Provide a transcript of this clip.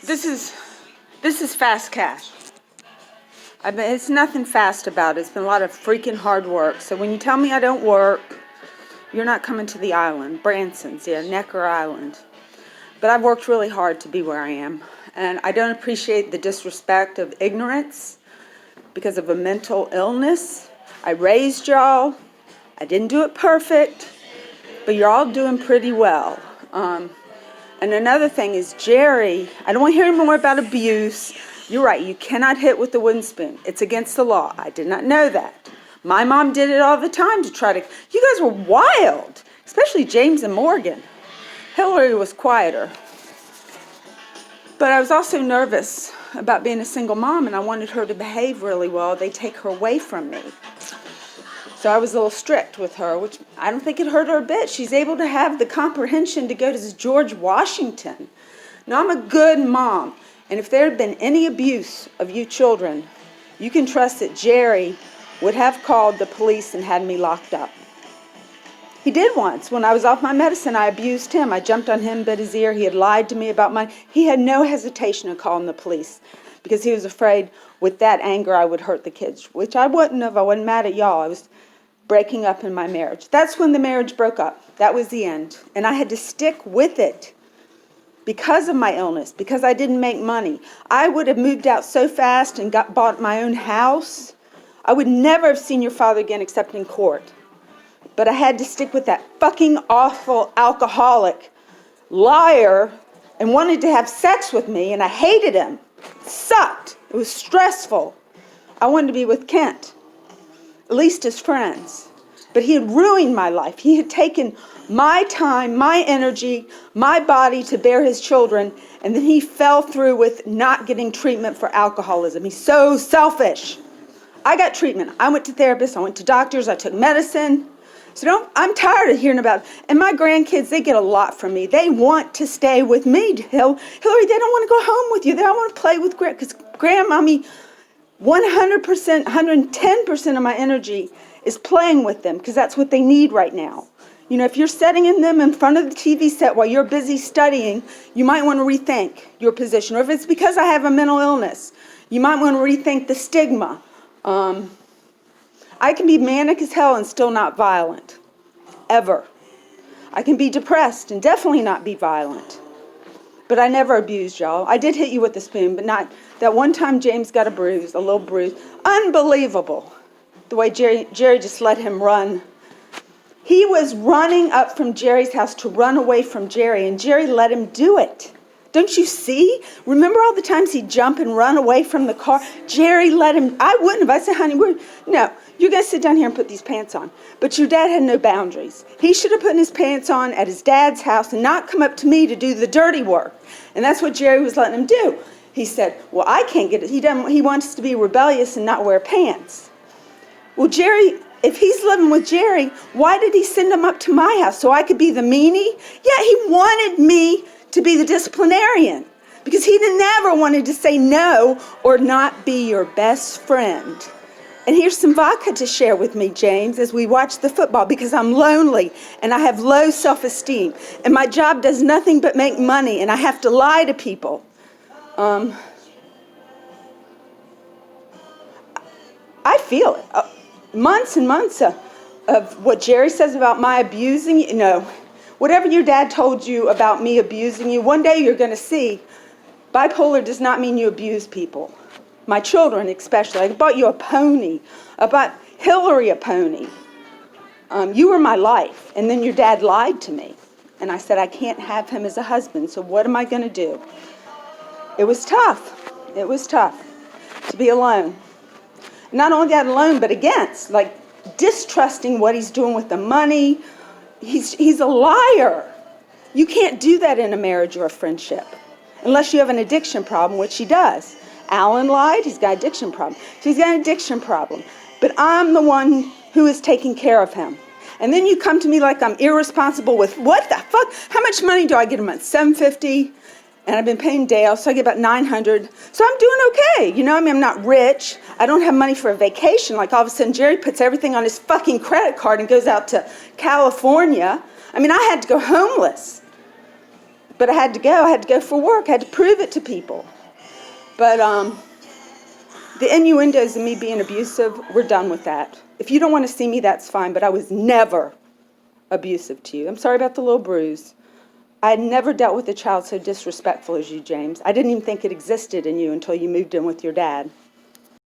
This is fast cash. It's nothing fast about it. It's been a lot of freaking hard work. So when you tell me I don't work, you're not coming to the island. Branson's, yeah, Necker Island. But I've worked really hard to be where I am. And I don't appreciate the disrespect of ignorance because of a mental illness. I raised y'all. I didn't do it perfect, but you're all doing pretty well. And another thing is Jerry, I don't want to hear any more about abuse. You're right, you cannot hit with the wooden spoon. It's against the law. I did not know that. My mom did it all the time to try to, you guys were wild, especially James and Morgan. Hillary was quieter. But I was also nervous about being a single mom, and I wanted her to behave really well. They take her away from me. So I was a little strict with her, which I don't think it hurt her a bit. She's able to have the comprehension to go to George Washington. Now, I'm a good mom, and if there had been any abuse of you children, you can trust that Jerry would have called the police and had me locked up. He did once. When I was off my medicine, I abused him. I jumped on him, bit his ear. He had lied to me about mine. He had no hesitation of calling the police because he was afraid with that anger I would hurt the kids, which I wouldn't have. I wasn't mad at y'all. I was breaking up in my marriage. That's when the marriage broke up. That was the end. And I had to stick with it because of my illness, because I didn't make money. I would have moved out so fast and bought my own house. I would never have seen your father again except in court. But I had to stick with that fucking awful alcoholic liar and wanted to have sex with me, and I hated him. It sucked. It was stressful. I wanted to be with Kent, at least as friends. But he had ruined my life. He had taken my time, my energy, my body to bear his children, and then he fell through with not getting treatment for alcoholism. He's so selfish. I got treatment. I went to therapists. I went to doctors. I took medicine. So I'm tired of hearing about it. And my grandkids, they get a lot from me. They want to stay with me. Hillary, they don't want to go home with you. They don't want to play with because grandmommy, 100%, 110% of my energy is playing with them because that's what they need right now. You know, if you're setting in them in front of the TV set while you're busy studying, you might want to rethink your position. Or if it's because I have a mental illness, you might want to rethink the stigma. I can be manic as hell and still not violent, ever. I can be depressed and definitely not be violent. But I never abused y'all. I did hit you with a spoon, but not that one time James got a bruise, a little bruise. Unbelievable, the way Jerry just let him run. He was running up from Jerry's house to run away from Jerry, and Jerry let him do it. Don't you see? Remember all the times he'd jump and run away from the car? Jerry let him. I wouldn't have. I said, honey, no, you're going to sit down here and put these pants on. But your dad had no boundaries. He should have put his pants on at his dad's house and not come up to me to do the dirty work. And that's what Jerry was letting him do. He said, well, I can't get it. He wants to be rebellious and not wear pants. Well, Jerry, if he's living with Jerry, why did he send him up to my house? So I could be the meanie? Yeah, he wanted me to be the disciplinarian because he never wanted to say no or not be your best friend. And here's some vodka to share with me, James, as we watch the football because I'm lonely and I have low self-esteem and my job does nothing but make money and I have to lie to people. I feel it. Months and months of what Jerry says about my abusing you. No. Whatever your dad told you about me abusing you, one day you're going to see bipolar does not mean you abuse people. My children especially. I bought you a pony. I bought Hillary a pony. You were my life. And then your dad lied to me. And I said, I can't have him as a husband, so what am I going to do? It was tough. It was tough to be alone. Not only that alone, but against, distrusting what he's doing with the money. He's a liar. You can't do that in a marriage or a friendship unless you have an addiction problem, which he does. Alan lied. He's got an addiction problem. So he's got an addiction problem. But I'm the one who is taking care of him. And then you come to me like I'm irresponsible with what the fuck? How much money do I get a month? $750. And I've been paying Dale, so I get about $900. So I'm doing okay. You know, I'm not rich. I don't have money for a vacation. Like all of a sudden, Jerry puts everything on his fucking credit card and goes out to California. I had to go homeless. But I had to go. I had to go for work. I had to prove it to people. But the innuendos of me being abusive, we're done with that. If you don't want to see me, that's fine, but I was never abusive to you. I'm sorry about the little bruise. I had never dealt with a child so disrespectful as you, James. I didn't even think it existed in you until you moved in with your dad.